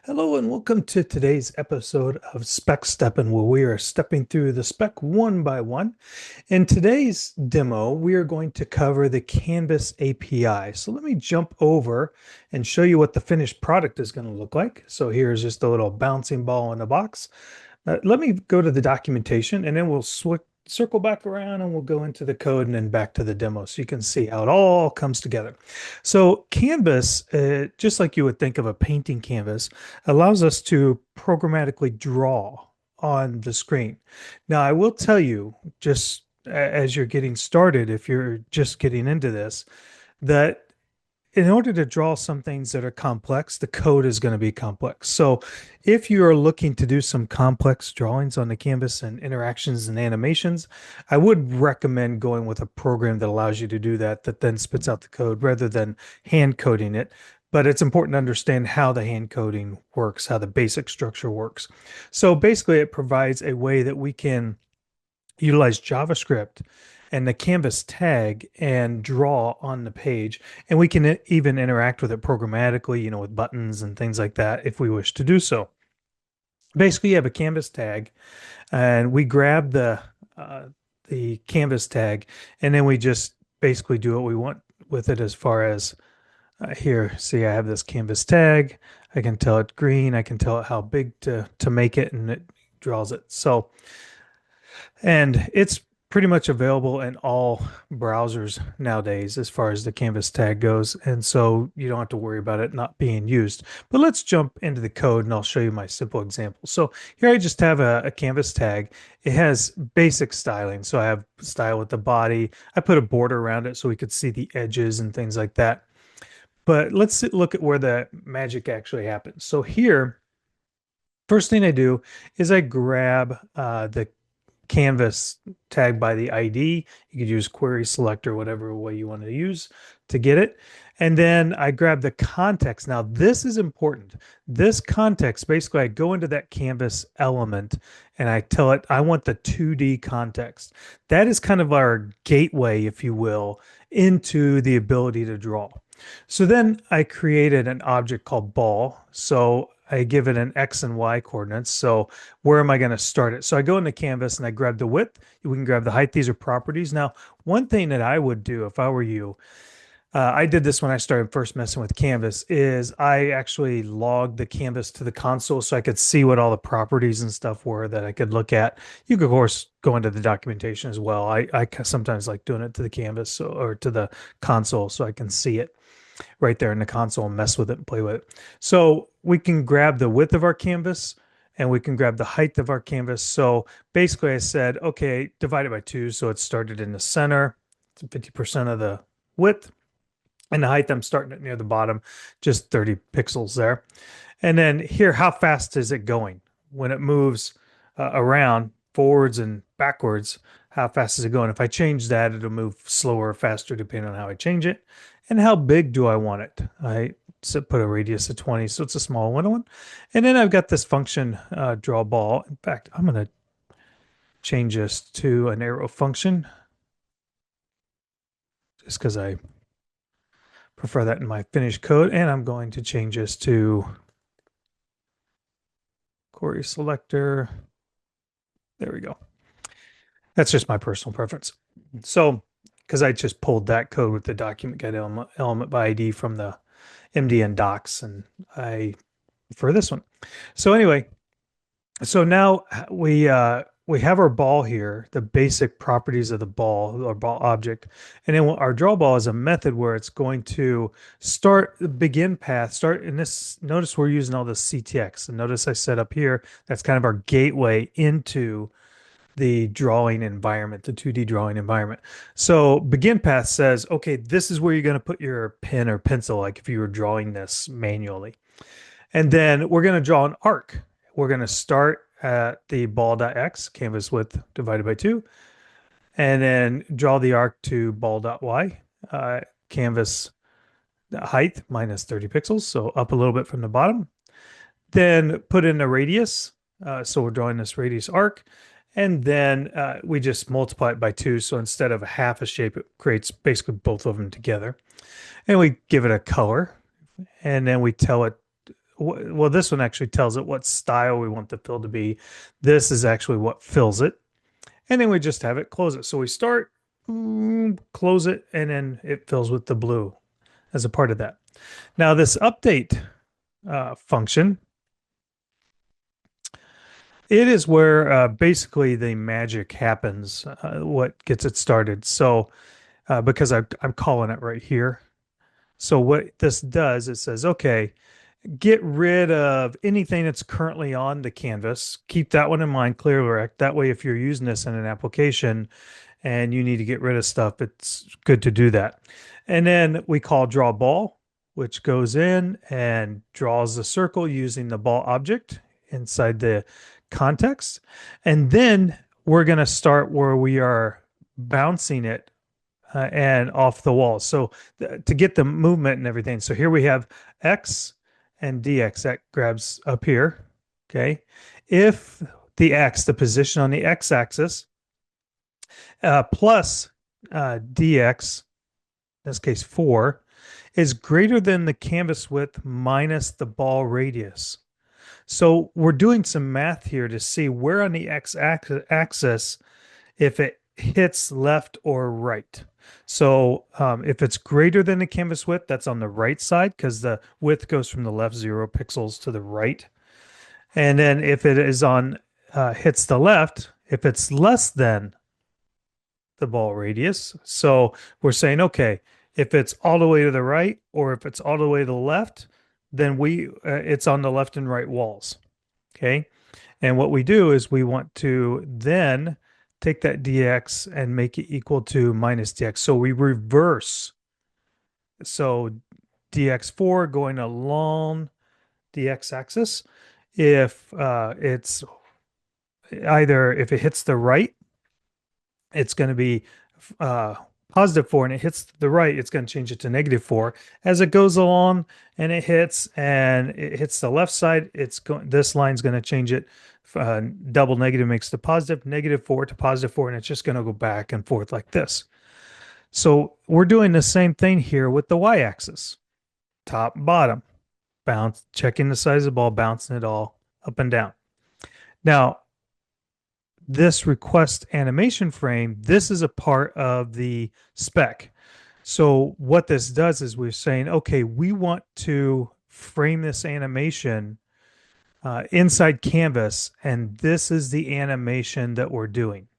Hello and welcome to today's episode of Spec Steppin', where we are stepping through the spec one by one. In today's demo, we are going to cover the Canvas API. So let me jump over and show you what the finished product is going to look like. So here's just a little bouncing ball in a box. Let me go to the documentation and then we'll circle back around and we'll go into the code and then back to the demo so you can see how it all comes together. So Canvas, just like you would think of a painting canvas, allows us to programmatically draw on the screen. Now, I will tell you, just as you're getting started, if you're just getting into this, that in order to draw some things that are complex, the code is going to be complex. So if you are looking to do some complex drawings on the canvas and interactions and animations, I would recommend going with a program that allows you to do that, that then spits out the code rather than hand coding it. But it's important to understand how the hand coding works, how the basic structure works. So basically, it provides a way that we can utilize JavaScript and the canvas tag and draw on the page. And we can even interact with it programmatically, with buttons and things like that if we wish to do so. Basically, you have a canvas tag, and we grab the canvas tag, and then we just basically do what we want with it as far as here. See, I have this canvas tag. I can tell it green. I can tell it how big to make it, and it draws it. So and it's pretty much available in all browsers nowadays as far as the canvas tag goes. And so you don't have to worry about it not being used. But let's jump into the code and I'll show you my simple example. So here I just have a canvas tag. It has basic styling. So I have style with the body. I put a border around it so we could see the edges and things like that. But let's look at where the magic actually happens. So here, first thing I do is I grab the canvas tag by the ID. You could use query selector, whatever way you want to use to get it. And then I grab the context. Now, this is important. This context, basically, I go into that canvas element and I tell it I want the 2D context. That is kind of our gateway, if you will, into the ability to draw. So then I created an object called ball. So I give it an X and Y coordinates. So where am I going to start it? So I go into canvas and I grab the width. We can grab the height. These are properties. Now, one thing that I would do if I were you, I did this when I started first messing with canvas, is I actually logged the canvas to the console so I could see what all the properties and stuff were that I could look at. You could, of course, go into the documentation as well. I sometimes like doing it to the canvas or to the console so I can see it right there in the console and mess with it and play with it. So we can grab the width of our canvas and we can grab the height of our canvas. So basically I said, okay, divide it by two. So it started in the center, 50% of the width. And the height, I'm starting it near the bottom, just 30 pixels there. And then here, how fast is it going? When it moves around forwards and backwards, how fast is it going? If I change that, it'll move slower or faster depending on how I change it. And how big do I want it? I put a radius of 20, so it's a small one. And then I've got this function draw ball. In fact, I'm going to change this to an arrow function just because I prefer that in my finished code. And I'm going to change this to query selector. There we go. That's just my personal preference. So, because I just pulled that code with the document get element by ID from the MDN docs, and I prefer this one. So anyway, so now we have our ball here, the basic properties of the ball, our ball object, and then our draw ball is a method where it's going to start the begin path. Start in this. Notice we're using all the CTX, and notice I set up here. That's kind of our gateway into the drawing environment, the 2D drawing environment. So begin path says, okay, this is where you're going to put your pen or pencil, like if you were drawing this manually. And then we're going to draw an arc. We're going to start at the ball.x, canvas width divided by 2, and then draw the arc to ball.y, canvas height minus 30 pixels, so up a little bit from the bottom. Then put in a radius. So we're drawing this radius arc. And then we just multiply it by 2. So instead of half a shape, it creates basically both of them together. And we give it a color. And then we tell it well, this one actually tells it what style we want the fill to be. This is actually what fills it. And then we just have it close it. So we start, close it, and then it fills with the blue as a part of that. Now, this update function, it is where basically the magic happens, what gets it started. So, because I'm calling it right here. So, what this does, it says, okay, get rid of anything that's currently on the canvas. Keep that one in mind, clear direct. That way, if you're using this in an application and you need to get rid of stuff, it's good to do that. And then we call draw ball, which goes in and draws the circle using the ball object inside the context. And then we're going to start where we are bouncing it and off the wall. So to get the movement and everything. So here we have X and DX that grabs up here. Okay. If the X, the position on the X axis, plus DX, in this case 4, is greater than the canvas width minus the ball radius. So we're doing some math here to see where on the X axis if it hits left or right. So if it's greater than the canvas width, that's on the right side because the width goes from the left 0 pixels to the right. And then if it is on hits the left, if it's less than the ball radius. So we're saying, okay, if it's all the way to the right or if it's all the way to the left, then it's on the left and right walls. Okay. And what we do is we want to then take that dx and make it equal to minus dx. So we reverse. So dx4 going along the x-axis. If it's either if it hits the right, it's going to be +4, and it hits the right, it's going to change it to -4. As it goes along and it hits the left side, this line's going to change it. Double negative makes the positive, -4 to +4, and it's just going to go back and forth like this. So we're doing the same thing here with the y-axis, top, bottom, bounce, checking the size of the ball, bouncing it all up and down. Now, this request animation frame, this is a part of the spec. So what this does is we're saying, okay, we want to frame this animation inside Canvas, and this is the animation that we're doing.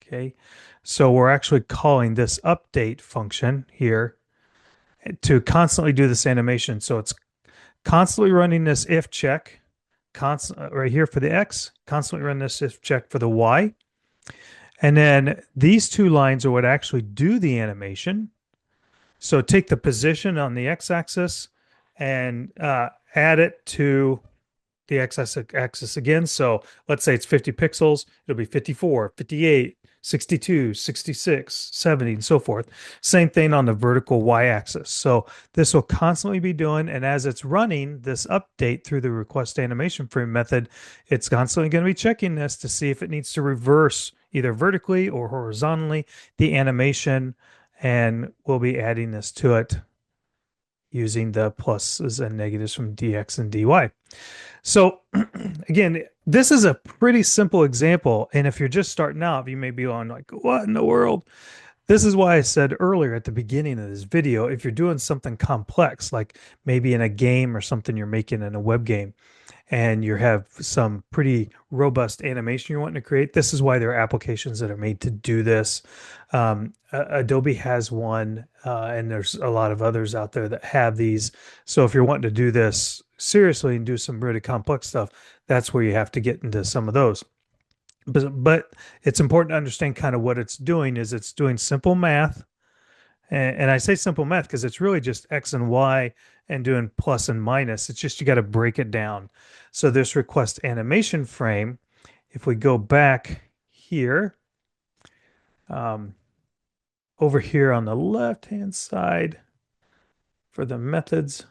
Okay, so we're actually calling this update function here to constantly do this animation. So it's constantly running this if check, right here for the X, constantly run this if check for the Y. And then these two lines are what actually do the animation. So take the position on the x-axis and add it to the x-axis again. So let's say it's 50 pixels. It'll be 54, 58, 62, 66, 70, and so forth. Same thing on the vertical y-axis. So this will constantly be doing, and as it's running this update through the request animation frame method, it's constantly going to be checking this to see if it needs to reverse either vertically or horizontally the animation, and we'll be adding this to it using the pluses and negatives from dx and dy. So again, this is a pretty simple example. And if you're just starting out, you may be on like, what in the world? This is why I said earlier at the beginning of this video, if you're doing something complex, like maybe in a game or something you're making in a web game, and you have some pretty robust animation you're wanting to create, this is why there are applications that are made to do this. Adobe has one, and there's a lot of others out there that have these. So if you're wanting to do this seriously and do some really complex stuff, that's where you have to get into some of those. But it's important to understand kind of what it's doing is it's doing simple math. And I say simple math because it's really just X and Y and doing plus and minus. It's just you got to break it down. So this request animation frame, if we go back here, over here on the left-hand side for the methods,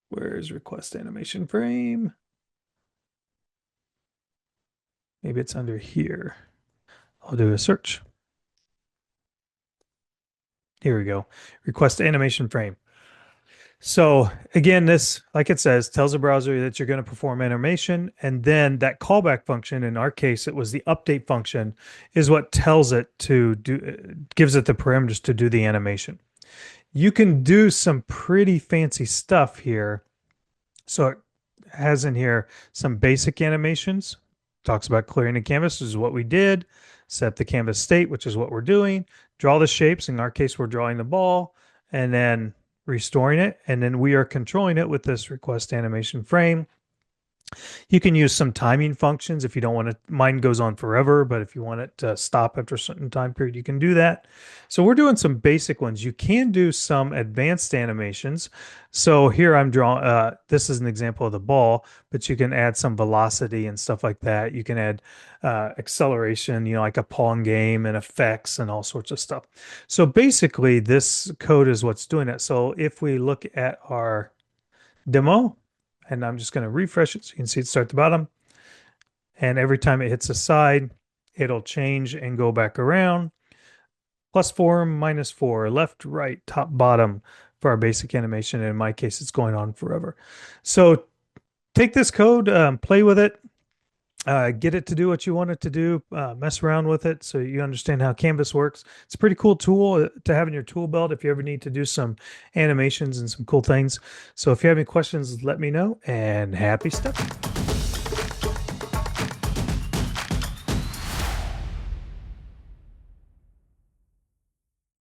where's request animation frame? Maybe it's under here. I'll do a search. Here we go. Request animation frame. So again, this, like it says, tells the browser that you're going to perform animation, and then that callback function, in our case, it was the update function, is what tells it to do, gives it the parameters to do the animation. You can do some pretty fancy stuff here. So it has in here some basic animations. Talks about clearing the canvas, this is what we did. Set the canvas state, which is what we're doing. Draw the shapes. In our case, we're drawing the ball, and then restoring it. And then we are controlling it with this request animation frame. You can use some timing functions if you don't want to. Mine goes on forever, but if you want it to stop after a certain time period, you can do that. So we're doing some basic ones. You can do some advanced animations. So here I'm drawing, this is an example of the ball, but you can add some velocity and stuff like that. You can add acceleration, like a pawn game and effects and all sorts of stuff. So basically this code is what's doing it. So if we look at our demo, and I'm just going to refresh it so you can see it start at the bottom. And every time it hits a side, it'll change and go back around. +4, -4, left, right, top, bottom for our basic animation. And in my case, it's going on forever. So take this code, play with it, get it to do what you want it to do, mess around with it so you understand how Canvas works. It's a pretty cool tool to have in your tool belt if you ever need to do some animations and some cool things. So if you have any questions, let me know, and happy stepping.